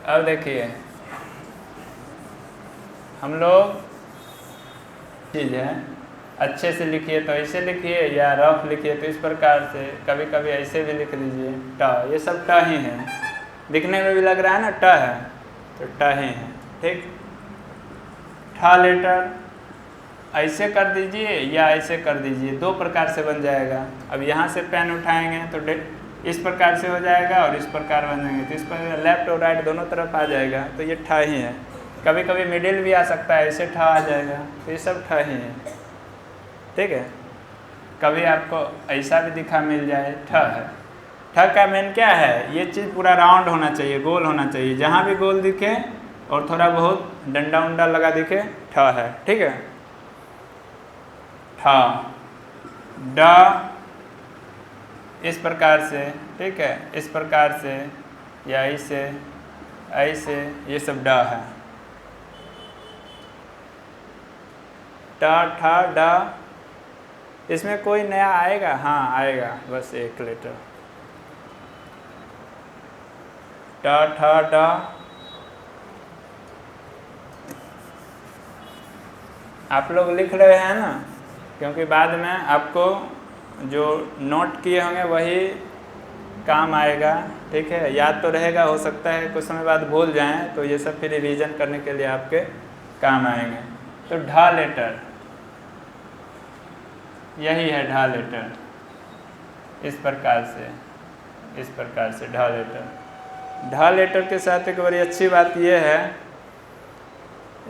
अब देखिए हम लोग चीज़ है, अच्छे से लिखिए तो ऐसे लिखिए या रफ लिखिए तो इस प्रकार से, कभी कभी ऐसे भी लिख दीजिए ट, ये सब ट ही है। दिखने में भी लग रहा है ना ट है, तो ट ही है। ठीक, ठ लेटर ऐसे कर दीजिए या ऐसे कर दीजिए, दो प्रकार से बन जाएगा। अब यहाँ से पेन उठाएंगे तो इस प्रकार से हो जाएगा और इस प्रकार बनेंगे तो इस पर लेफ्ट और राइट दोनों तरफ आ जाएगा, तो ये ठ ही है। कभी कभी मिडिल भी आ सकता है, ऐसे ठ आ जाएगा, तो ये सब ठ ही है। ठीक है, कभी आपको ऐसा भी दिखा मिल जाए ठ है। ठ का मेन क्या है, ये चीज़ पूरा राउंड होना चाहिए, गोल होना चाहिए। जहाँ भी गोल दिखे और थोड़ा बहुत डंडा उंडा लगा दिखे ठ है। ठीक है, ठ ड इस प्रकार से, ठीक है, इस प्रकार से या ऐसे ऐसे, ये सब ड है। ट ठ ड, इसमें कोई नया आएगा? हाँ आएगा, बस एक लेटर। ट ठ ड, आप लोग लिख रहे हैं ना, क्योंकि बाद में आपको जो नोट किए होंगे वही काम आएगा। ठीक है, याद तो रहेगा, हो सकता है कुछ समय बाद भूल जाएं, तो ये सब फिर रिवीजन करने के लिए आपके काम आएंगे। तो ढ लेटर, यही है ढ लेटर, इस प्रकार से, इस प्रकार से ढ लेटर। ढ लेटर के साथ एक बड़ी अच्छी बात यह है,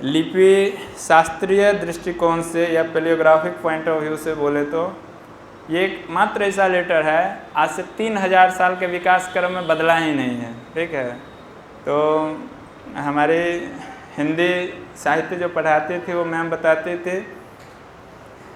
लिपि शास्त्रीय दृष्टिकोण से या पेलियोग्राफिक पॉइंट ऑफ व्यू से बोले तो ये एक मात्र ऐसा लेटर है आज से 3000 साल के विकास क्रम में बदला ही नहीं है। ठीक है, तो हमारे हिंदी साहित्य जो पढ़ाते थे वो मैम बताते थे,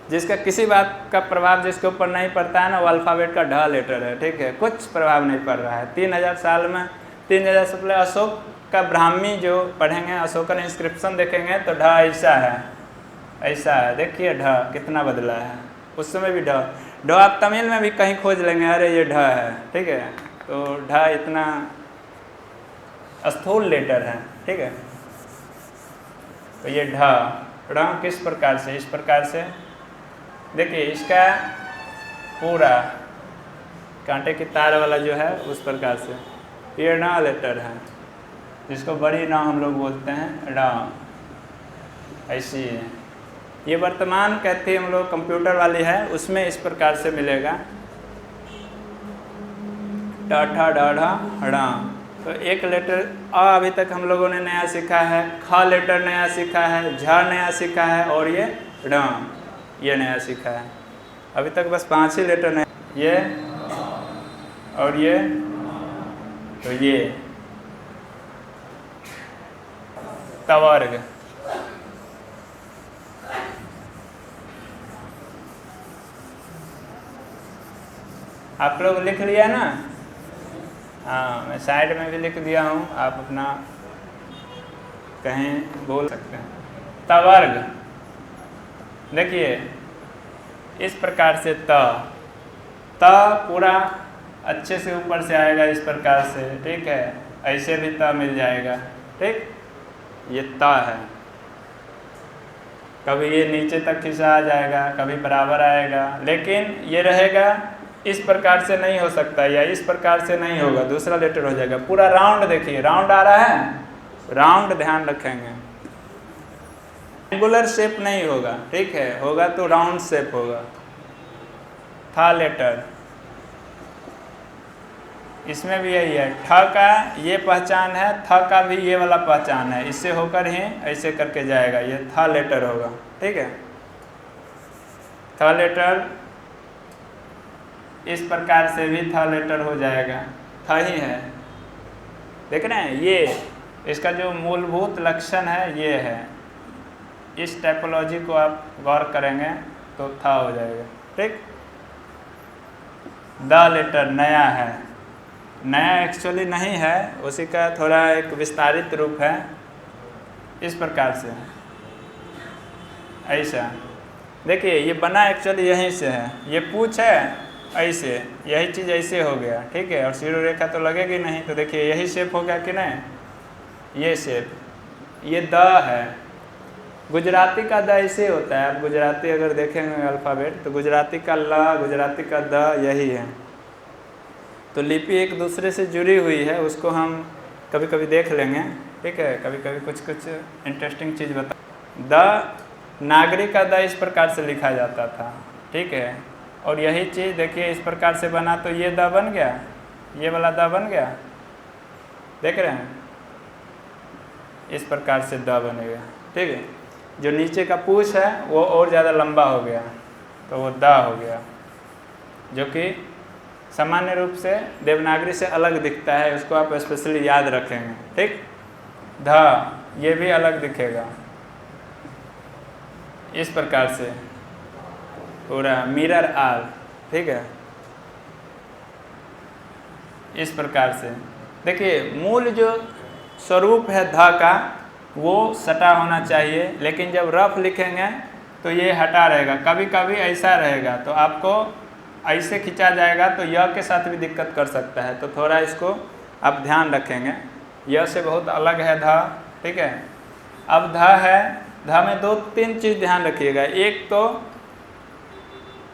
जिसका किसी बात का प्रभाव जिसके ऊपर नहीं पड़ता है ना, वो अल्फ़ाबेट का ढ लेटर है। ठीक है, कुछ प्रभाव नहीं पड़ रहा है। 3000 साल में, 3000 से पहले अशोक का ब्राह्मी जो पढ़ेंगे, अशोकन इंस्क्रिप्शन देखेंगे तो ढ ऐसा है, ऐसा है। देखिए ढ कितना बदला है, उस समय भी ढ आप तमिल में भी कहीं खोज लेंगे, अरे ये ढ है। ठीक है, तो ढ इतना स्थूल लेटर है। ठीक है, तो ये ढ किस प्रकार से, इस प्रकार से देखिए, इसका पूरा कांटे की तार वाला जो है उस प्रकार से ये ण लेटर है, जिसको बड़ी न हम लोग बोलते हैं ण, ऐसी है। ये वर्तमान कहते हैं हम लोग कंप्यूटर वाली है, उसमें इस प्रकार से मिलेगा ट ठ ड ढ ण। तो एक लेटर अ अभी तक हम लोगों ने नया सीखा है, ख लेटर नया सीखा है, झ नया सीखा है और ये ण, ये नया सीखा है। अभी तक बस 5 ही लेटर नए, ये और ये, तो ये तवर्ग। आप लोग लिख लिया ना? हाँ, मैं साइड में भी लिख दिया हूँ, आप अपना कहीं बोल सकते हैं। तवर्ग देखिए इस प्रकार से त पूरा अच्छे से ऊपर से आएगा इस प्रकार से। ठीक है, ऐसे भी त मिल जाएगा। ठीक, ये त है, कभी ये नीचे तक खिंचा आ जाएगा, कभी बराबर आएगा, लेकिन ये रहेगा इस प्रकार से नहीं हो सकता या इस प्रकार से नहीं होगा, दूसरा लेटर हो जाएगा। पूरा राउंड देखिए, राउंड आ रहा है, राउंड ध्यान रखेंगे, एंगुलर शेप नहीं होगा। ठीक है, होगा तो राउंड शेप होगा। था लेटर, इसमें भी यही है, ठ का ये पहचान है, थ का भी ये वाला पहचान है, इससे होकर ही ऐसे करके जाएगा, ये था लेटर होगा। ठीक है, था लेटर इस प्रकार से भी था लेटर हो जाएगा, था ही है। देख रहे हैं, ये इसका जो मूलभूत लक्षण है ये है। इस टाइपोलॉजी को आप गौर करेंगे तो था हो जाएगा। ठीक, द लेटर नया है, नया एक्चुअली नहीं है, उसी का थोड़ा एक विस्तारित रूप है, इस प्रकार से ऐसा। देखिए ये बना एक्चुअली यहीं से है, ये पूछ है ऐसे, यही चीज़ ऐसे हो गया। ठीक है, और शिरो रेखा तो लगेगी नहीं, तो देखिए यही शेप हो गया कि नहीं, ये शेप, ये द है। गुजराती का द ऐसे होता है, आप गुजराती अगर देखेंगे अल्फ़ाबेट तो गुजराती का ल, गुजराती का द यही है। तो लिपि एक दूसरे से जुड़ी हुई है, उसको हम कभी कभी देख लेंगे, ठीक है। कभी कभी कुछ कुछ इंटरेस्टिंग चीज़ बता। द नागरिक का द इस प्रकार से लिखा जाता था, ठीक है। और यही चीज़ देखिए इस प्रकार से बना तो ये द बन गया, ये वाला द बन गया, देख रहे हैं, इस प्रकार से द बनेगा, ठीक है। जो नीचे का पूछ है वो और ज़्यादा लंबा हो गया तो वो द हो गया, जो कि सामान्य रूप से देवनागरी से अलग दिखता है, उसको आप स्पेशली याद रखेंगे, ठीक। ध ये भी अलग दिखेगा इस प्रकार से पूरा मिरर आर, ठीक है, इस प्रकार से। देखिए मूल जो स्वरूप है ध का वो सटा होना चाहिए, लेकिन जब रफ लिखेंगे तो ये हटा रहेगा। कभी कभी ऐसा रहेगा तो आपको ऐसे खिंचा जाएगा तो य के साथ भी दिक्कत कर सकता है, तो थोड़ा इसको आप ध्यान रखेंगे। य से बहुत अलग है ध, ठीक है। अब ध है, ध में 2-3 चीज़ ध्यान रखिएगा। एक तो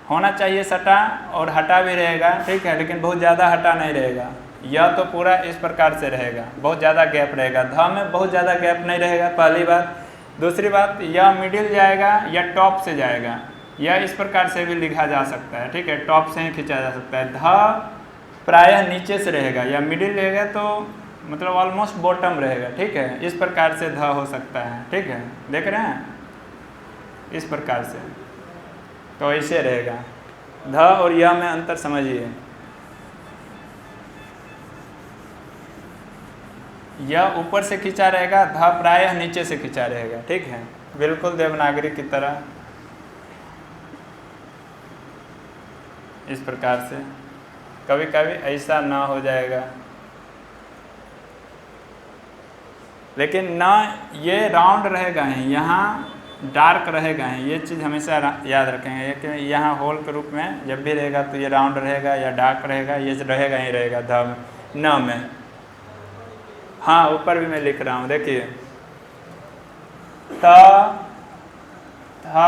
होना चाहिए सटा और हटा भी रहेगा, ठीक है, लेकिन बहुत ज़्यादा हटा नहीं रहेगा। यह तो पूरा इस प्रकार से रहेगा, बहुत ज़्यादा गैप रहेगा। ध में बहुत ज़्यादा गैप नहीं रहेगा, पहली बात। दूसरी बात, यह मिडिल जाएगा या टॉप से जाएगा, यह इस प्रकार से भी लिखा जा सकता है, ठीक है, टॉप से ही खींचा जा सकता है। ध प्रायः नीचे से रहेगा या मिडिल रहेगा तो मतलब ऑलमोस्ट बॉटम रहेगा, ठीक है, इस प्रकार से ध हो सकता है, ठीक है, देख रहे हैं, इस प्रकार से। तो ऐसे रहेगा। ध और य में अंतर समझिए। यह ऊपर से खींचा रहेगा, ध प्रायः नीचे से खींचा रहेगा, ठीक है, बिल्कुल देवनागरी की तरह, इस प्रकार से। कभी कभी ऐसा ना हो जाएगा, लेकिन ना ये राउंड रहेगा ही, यहाँ डार्क रहेगा ही, ये चीज़ हमेशा याद रखेंगे कि यहाँ होल के रूप में जब भी रहेगा तो ये राउंड रहेगा या डार्क रहेगा, ये रहेगा ही रहेगा ध में, न में। हाँ ऊपर भी मैं लिख रहा हूँ, देखिए त थ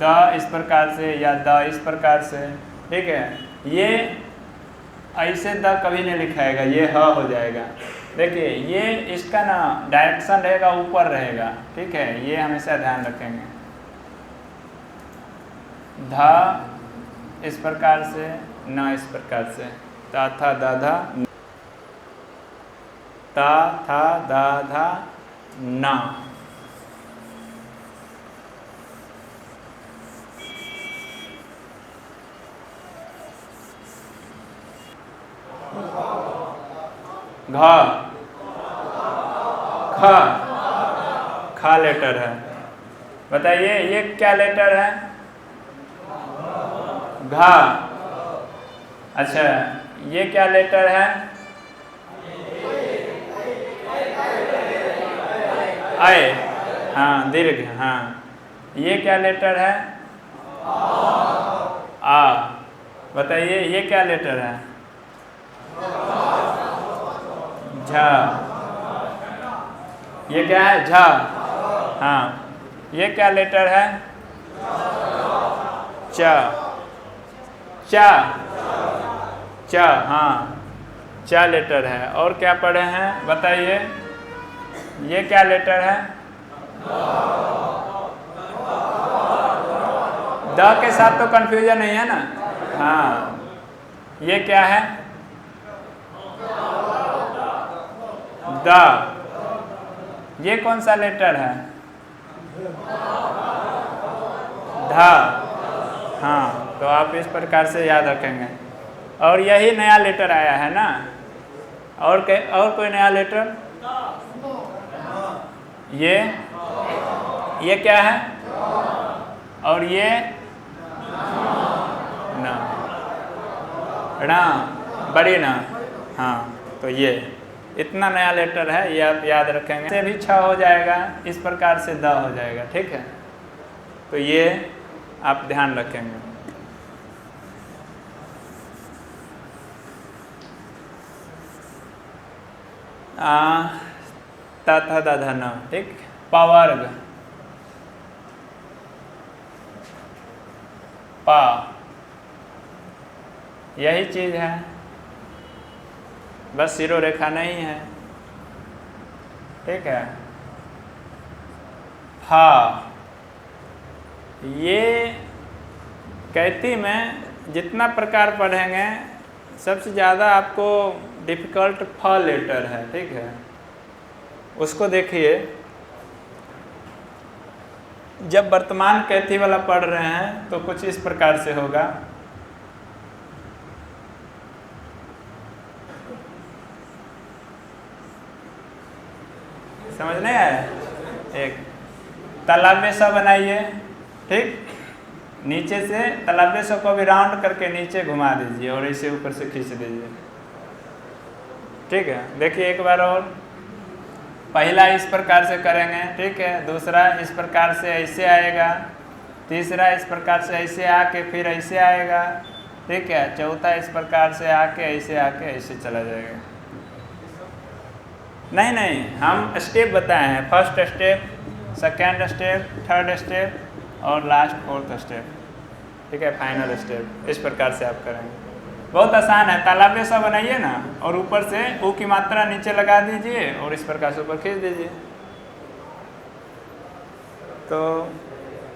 द इस प्रकार से या द इस प्रकार से, ठीक है। ये ऐसे द कभी नहीं लिखाएगा, ये ह हो जाएगा। देखिए ये इसका ना डायरेक्शन रहेगा, ऊपर रहेगा, ठीक है, ये हमेशा ध्यान रखेंगे। ध इस प्रकार से, न इस प्रकार से, ता था दा धा, ता था दा धा न। घ ख खा लेटर है, बताइए ये क्या लेटर है? घा। अच्छा ये क्या लेटर है? आए, हाँ दीर्घ, हाँ। ये क्या लेटर है? आ। बताइए ये क्या लेटर है? झा। ये क्या है? झा। हाँ ये क्या लेटर है? च। चा। च, हाँ चा लेटर है। और क्या पढ़े हैं बताइए, ये क्या लेटर है? द के साथ तो कंफ्यूजन नहीं है ना। हाँ ये क्या है? द। ये कौन सा लेटर है? ध। हाँ तो आप इस प्रकार से याद रखेंगे। और यही नया लेटर आया है ना। और कोई नया लेटर? ये क्या है? और ये ना, णा, बड़ी ना। हाँ तो ये इतना नया लेटर है, ये आप याद रखेंगे। से भी छ हो जाएगा, इस प्रकार से द हो जाएगा, ठीक है। तो ये आप ध्यान रखेंगे। त थ द ध न, ठीक, पवर्ग, पा, यही चीज है, बस सिरो रेखा नहीं है, ठीक है। हा, ये कैथी में जितना प्रकार पढ़ेंगे सबसे ज़्यादा आपको डिफ़िकल्ट फ लेटर है, ठीक है। उसको देखिए, जब वर्तमान कैथी वाला पढ़ रहे हैं तो कुछ इस प्रकार से होगा। समझ नहीं आया? एक तालाब्य सा बनाइए, ठीक, नीचे से तालाब्य सा को भी राउंड करके नीचे घुमा दीजिए और इसे ऊपर से खींच दीजिए, ठीक है। देखिए एक बार और, पहला इस प्रकार से करेंगे, ठीक है, दूसरा इस प्रकार से ऐसे आएगा, तीसरा इस प्रकार से ऐसे आके फिर ऐसे आएगा, ठीक है, चौथा इस प्रकार से आके ऐसे चला जाएगा। नहीं, हम स्टेप बताए हैं, first step, second step, third step और लास्ट फोर्थ स्टेप, ठीक है, फाइनल स्टेप। इस प्रकार से आप करेंगे, बहुत आसान है। तालाब्य सा बनाइए ना और ऊपर से ऊ की मात्रा नीचे लगा दीजिए और इस प्रकार से ऊपर खींच दीजिए। तो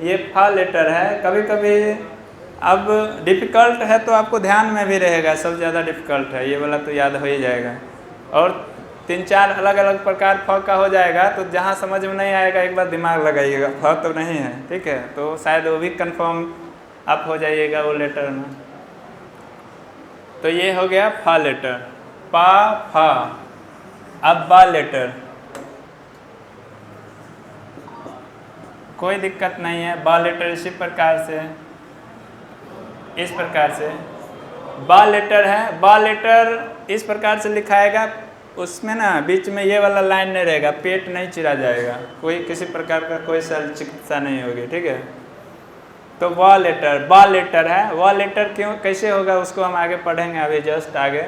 ये फ लेटर है। कभी कभी अब डिफ़िकल्ट है तो आपको ध्यान में भी रहेगा, सबसे ज़्यादा डिफ़िकल्ट है ये वाला, तो याद हो ही जाएगा। और 3-4 अलग अलग प्रकार फ का हो जाएगा, तो जहाँ समझ में नहीं आएगा एक बार दिमाग लगाइएगा, फ तो नहीं है, ठीक है, तो शायद वो भी कंफर्म आप हो जाइएगा वो लेटर में। तो ये हो गया फ लेटर, पा फा। अब बा लेटर, कोई दिक्कत नहीं है, बा लेटर इसी प्रकार से, इस प्रकार से बा लेटर है। बा लेटर इस प्रकार से लिखाएगा, उसमें ना बीच में ये वाला लाइन नहीं रहेगा, पेट नहीं चिरा जाएगा, कोई किसी प्रकार का कोई चिकित्सा नहीं होगी, ठीक है। तो व लेटर, बा लेटर है। व लेटर क्यों कैसे होगा उसको हम आगे पढ़ेंगे, अभी जस्ट आगे।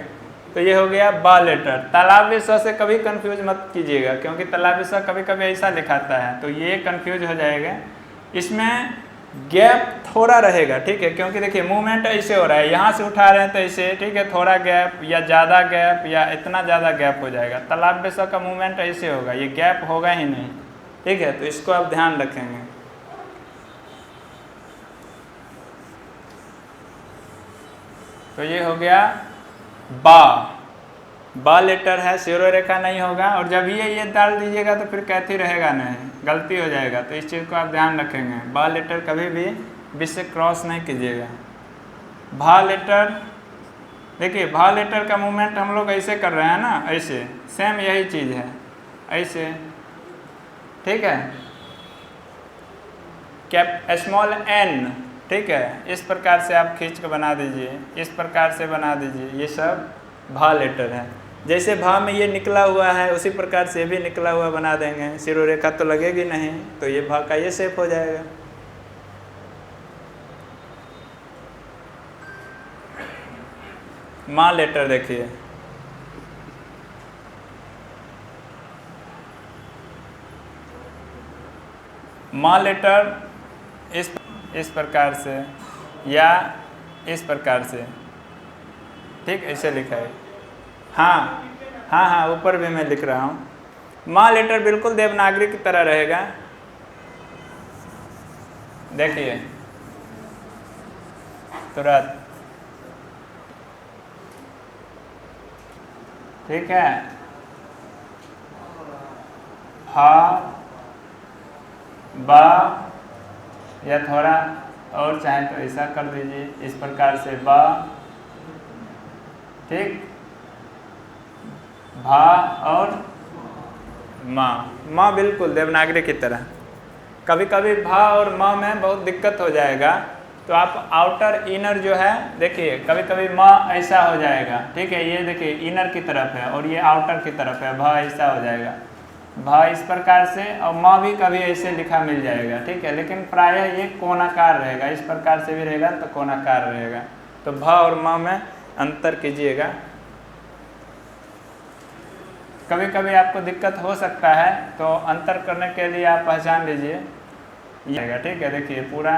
तो ये हो गया बा लेटर। तालाब्य स से कभी कंफ्यूज मत कीजिएगा, क्योंकि तालाब्य स कभी कभी ऐसा लिखाता है, तो ये कंफ्यूज हो जाएगा। इसमें गैप थोड़ा रहेगा, ठीक है, क्योंकि देखिए मूवमेंट ऐसे हो रहा है, यहाँ से उठा रहे हैं तो ऐसे, ठीक है, थोड़ा गैप या ज़्यादा गैप या इतना ज़्यादा गैप हो जाएगा। तालाब्य स का मूवमेंट ऐसे होगा, ये गैप होगा ही नहीं, ठीक है, तो इसको आप ध्यान रखेंगे। तो ये हो गया बा लेटर है, सिरो रेखा नहीं होगा, और जब ये डाल दीजिएगा तो फिर कैथी रहेगा नहीं, गलती हो जाएगा, तो इस चीज़ को आप ध्यान रखेंगे। बा लेटर कभी भी बीच से क्रॉस नहीं कीजिएगा। भा लेटर, देखिए भा लेटर का मूवमेंट हम लोग ऐसे कर रहे हैं ना, ऐसे सेम यही चीज़ है, ऐसे, ठीक है, कैप स्मॉल एन, ठीक है, इस प्रकार से आप खींच के बना दीजिए, इस प्रकार से बना दीजिए, ये सब भा लेटर है। जैसे भा में ये निकला हुआ है उसी प्रकार से भी निकला हुआ बना देंगे, सिरो रेखा तो लगेगी नहीं, तो ये भा का ये शेप हो जाएगा। माँ लेटर देखिए, माँ लेटर इस प्रकार से या इस प्रकार से, ठीक, ऐसे लिखा है। हाँ, ऊपर भी मैं लिख रहा हूँ। माँ लेटर बिल्कुल देवनागरी की तरह रहेगा, देखिए तुरंत, ठीक है। हा बा, या थोड़ा और चाहे तो ऐसा कर दीजिए, इस प्रकार से बा, ठीक, भा और माँ बिल्कुल देवनागरी की तरह। कभी कभी भा और माँ में बहुत दिक्कत हो जाएगा, तो आप आउटर इनर जो है, देखिए कभी कभी माँ ऐसा हो जाएगा, ठीक है, ये देखिए इनर की तरफ है और ये आउटर की तरफ है, भा ऐसा हो जाएगा, भा इस प्रकार से, और माँ भी कभी ऐसे लिखा मिल जाएगा, ठीक है, लेकिन प्रायः ये कोणाकार रहेगा, इस प्रकार से भी रहेगा तो कोणाकार रहेगा। तो भा और माँ में अंतर कीजिएगा। कभी कभी आपको दिक्कत हो सकता है, तो अंतर करने के लिए आप पहचान लीजिए ये रहेगा, ठीक है। देखिए पूरा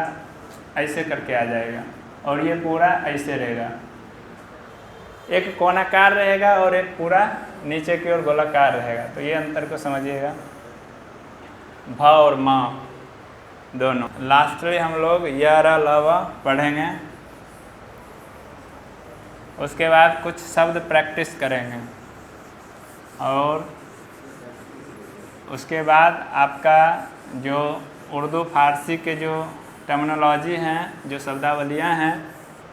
ऐसे करके आ जाएगा और ये पूरा ऐसे रहेगा, एक कोणाकार रहेगा और एक पूरा नीचे की ओर गोलाकार रहेगा। तो ये अंतर को समझिएगा, भ और म दोनों। लास्टली हम लोग य र ल व पढ़ेंगे, उसके बाद कुछ शब्द प्रैक्टिस करेंगे और उसके बाद आपका जो उर्दू फारसी के जो टर्मिनोलॉजी हैं, जो शब्दावलियाँ हैं,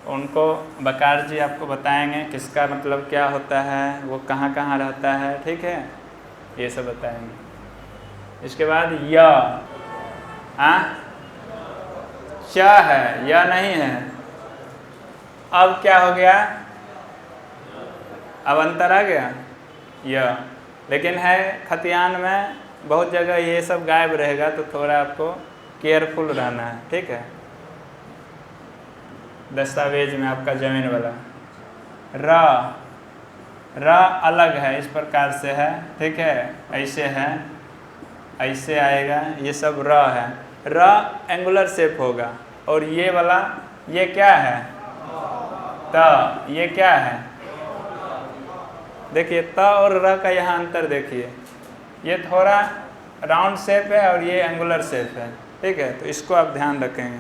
उनको बकार जी आपको बताएंगे किसका मतलब क्या होता है, वो कहाँ कहाँ रहता है, ठीक है, ये सब बताएंगे। इसके बाद य च है, या नहीं है। अब क्या हो गया, अब अंतर आ गया य, लेकिन है खतियान में बहुत जगह ये सब गायब रहेगा, तो थोड़ा आपको केयरफुल रहना है, ठीक है। दस्तावेज में आपका जमीन वाला र अलग है, इस प्रकार से है, ठीक है, ऐसे है, ऐसे आएगा, ये सब र है। र एंगुलर शेप होगा और ये वाला ये क्या है त, ये क्या है, देखिए त और र का यहाँ अंतर देखिए, ये थोड़ा राउंड शेप है और ये एंगुलर शेप है, ठीक है। तो इसको आप ध्यान रखेंगे।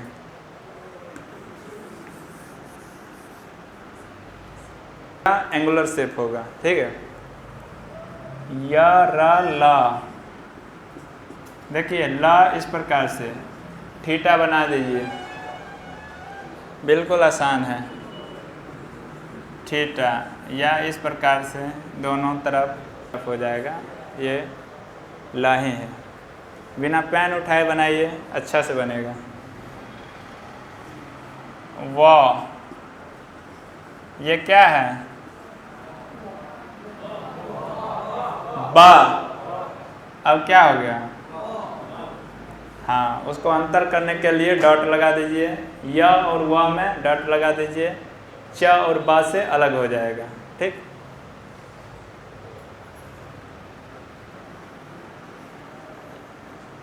एंगुलर शेप होगा, ठीक है। य र ल, देखिए ल इस प्रकार से थीटा बना दीजिए, बिल्कुल आसान है, थीटा, या इस प्रकार से दोनों तरफ हो जाएगा, ये ला ही है। बिना पेन उठाए बनाइए, अच्छा से बनेगा। व, ये क्या है, ब, अब क्या हो गया, हाँ, उसको अंतर करने के लिए डॉट लगा दीजिए, य और व में डॉट लगा दीजिए, च और ब से अलग हो जाएगा, ठीक।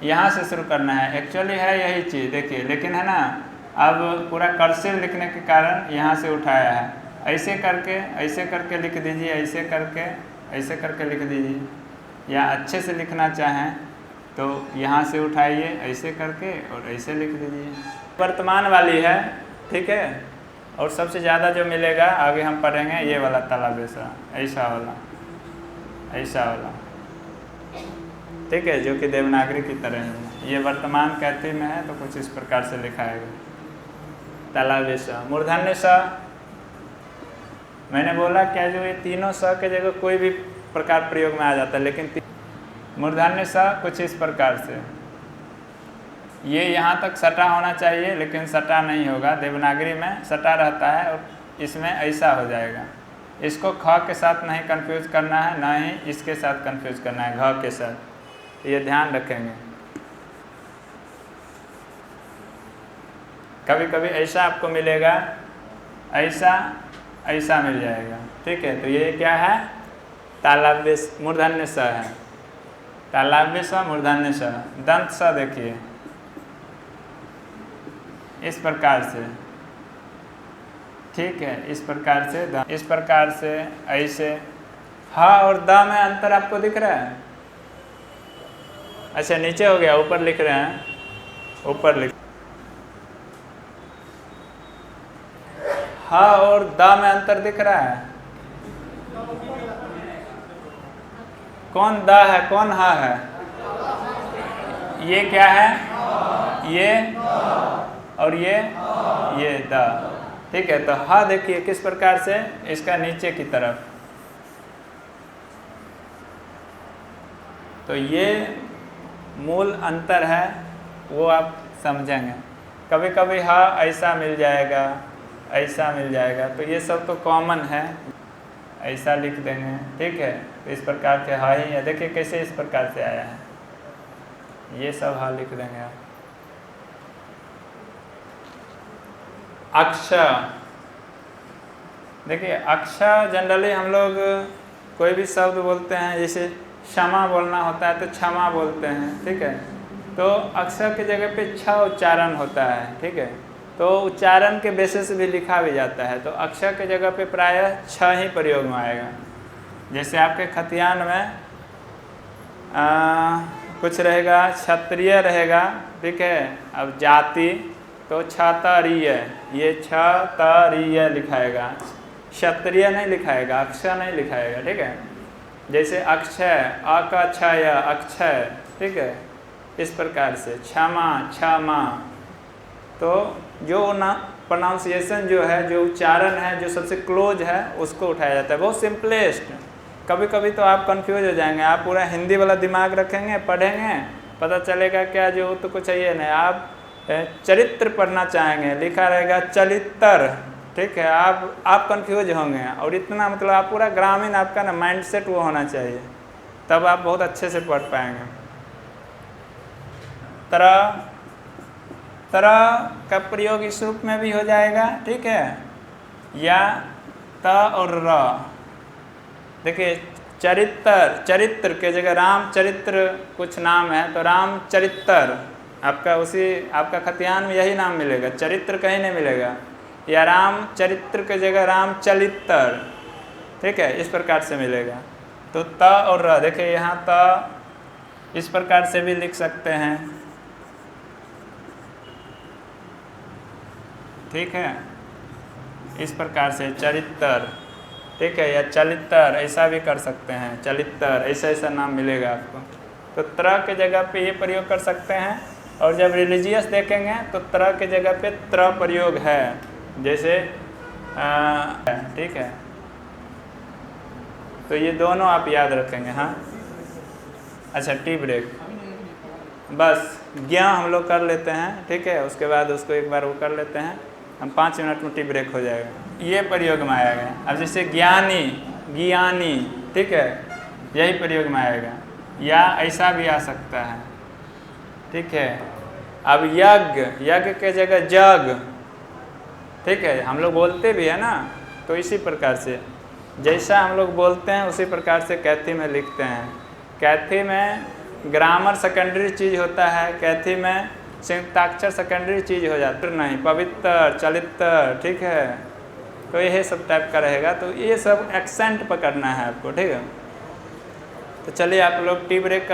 यहाँ से शुरू करना है, एक्चुअली है यही चीज़, देखिए, लेकिन है ना, अब पूरा कर्सिव लिखने के कारण यहाँ से उठाया है, ऐसे करके लिख दीजिए, ऐसे करके लिख दीजिए, या अच्छे से लिखना चाहें तो यहाँ से उठाइए ऐसे करके और ऐसे लिख दीजिए। वर्तमान वाली है, ठीक है। और सबसे ज़्यादा जो मिलेगा आगे हम पढ़ेंगे ये वाला तालाबेसा, ऐसा वाला, ठीक है, जो कि देवनागरी की तरह है। ये वर्तमान कहते में है, तो कुछ इस प्रकार से लिखा है तालाबेसा। मूर्धन्य स, मैंने बोला क्या, जो ये तीनों स के जगह कोई भी प्रकार प्रयोग में आ जाता है, लेकिन मूर्धन्य स कुछ इस प्रकार से, ये यहाँ तक सटा होना चाहिए, लेकिन सटा नहीं होगा, देवनागरी में सटा रहता है और इसमें ऐसा हो जाएगा। इसको ख के साथ नहीं कंफ्यूज करना है, ना ही इसके साथ कंफ्यूज करना है, घ के साथ, ये ध्यान रखेंगे। कभी कभी ऐसा आपको मिलेगा, ऐसा मिल जाएगा, ठीक है। तो ये क्या है, तालव्य मूर्धन्य स है, तालव्य स मूर्धन्य स। दंत स देखिए इस प्रकार से, ठीक है, इस प्रकार से, इस प्रकार से, ऐसे। ह और द में अंतर आपको दिख रहा है, अच्छा नीचे हो गया, ऊपर लिख रहे हैं, ऊपर लिख, ह और द में अंतर दिख रहा है, कौन द है कौन ह है, ये क्या है, ये और ये द, ठीक है। तो ह देखिए किस प्रकार से, इसका नीचे की तरफ, तो ये मूल अंतर है, वो आप समझेंगे। कभी कभी ह ऐसा मिल जाएगा, ऐसा मिल जाएगा, तो ये सब तो कॉमन है, ऐसा लिख देंगे, ठीक है। तो इस प्रकार से ह ही है, देखिए कैसे इस प्रकार से आया है, ये सब ह लिख देंगे आप। अक्ष, देखिए अक्ष जनरली हम लोग कोई भी शब्द बोलते हैं, जैसे क्षमा बोलना होता है तो क्षमा बोलते हैं, ठीक है। तो अक्षर की जगह पे छ उच्चारण होता है, ठीक है। तो उच्चारण के बेसिस भी लिखा भी जाता है, तो अक्षर की जगह पे प्रायः छ ही प्रयोग में आएगा। जैसे आपके खतियान में कुछ रहेगा, क्षत्रिय रहेगा, ठीक है। अब जाति तो क्षत्रिय, ये क्षत्रिय लिखाएगा, क्षत्रिय नहीं लिखाएगा, अक्षय नहीं लिखाएगा, ठीक है। जैसे अक्षय, अ का क्षय, अक्षय, ठीक है। इस प्रकार से क्षमा, क्षमा। तो जो ना प्रोनाउंसिएशन जो है, जो उच्चारण है, जो सबसे क्लोज है, उसको उठाया जाता है, बहुत सिंपलेस्ट। कभी कभी तो आप कंफ्यूज हो जाएंगे, आप पूरा हिंदी वाला दिमाग रखेंगे, पढ़ेंगे, पता चलेगा क्या जो तो कुछ चाहिए नहीं। आप चरित्र पढ़ना चाहेंगे, लिखा रहेगा चलित्र, ठीक है। आप कंफ्यूज होंगे, और इतना मतलब आप पूरा ग्रामीण आपका ना माइंड सेट वो होना चाहिए, तब आप बहुत अच्छे से पढ़ पाएंगे। तरह, तरह का प्रयोग इस रूप में भी हो जाएगा, ठीक है। या त और र, देखिए चरित्र, चरित्र के जगह रामचरित्र कुछ नाम है तो रामचरित्र, आपका उसी आपका खतियान में यही नाम मिलेगा, चरित्र कहीं नहीं मिलेगा। या रामचरित्र के जगह रामचलित्र, ठीक है, इस प्रकार से मिलेगा। तो त और र, देखिए यहाँ त इस प्रकार से भी लिख सकते हैं, ठीक है, इस प्रकार से चरित्र, ठीक है, या चलित्र ऐसा भी कर सकते हैं, चलित्र ऐसा ऐसा नाम मिलेगा आपको। तो तरह के जगह पे ये प्रयोग कर सकते हैं। और जब रिलीजियस देखेंगे तो तरह के जगह पे त्र प्रयोग है, जैसे ठीक है। तो ये दोनों आप याद रखेंगे। हाँ, अच्छा, टी ब्रेक, बस ज्ञा हम लोग कर लेते हैं, ठीक है। उसके बाद उसको एक बार वो कर लेते हैं हम, 5 मिनट में टी ब्रेक हो जाएगा। ये प्रयोग में आएगा। अब जैसे ज्ञानी, ज्ञानी, ठीक है, यही प्रयोग में आएगा। या ऐसा भी आ सकता है, ठीक है। अब यज्ञ, यज्ञ के जगह जग, ठीक है, हम लोग बोलते भी है ना, तो इसी प्रकार से जैसा हम लोग बोलते हैं उसी प्रकार से कैथी में लिखते हैं। कैथी में ग्रामर सेकेंडरी चीज़ होता है, कैथी में संयुक्ताक्षर सेकेंडरी चीज़ हो जाती है, नहीं, पवित्र, चलित्र, ठीक है। तो यही सब टाइप का रहेगा। तो ये सब एक्सेंट पकड़ना है आपको, ठीक है। तो चलिए आप लोग टी ब्रेक